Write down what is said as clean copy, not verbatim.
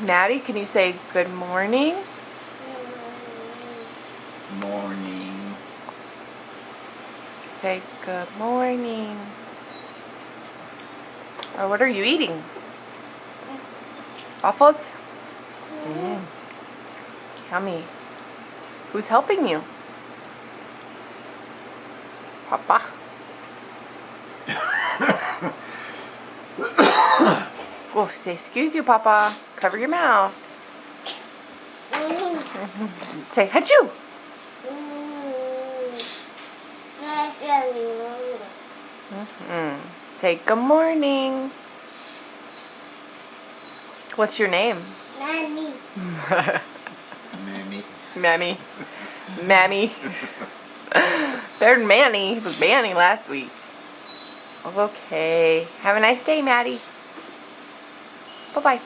Maddie, can you say good morning? Morning. Say good morning. Or what are you eating? Waffles? Yummy. Who's helping you? Papa. Oh, say excuse you, Papa. Cover your mouth. Say achoo. Say good morning. What's your name? Mammy. Mammy. Mammy. There's Manny. It was Manny last week. Okay. Have a nice day, Maddie. Bye-bye.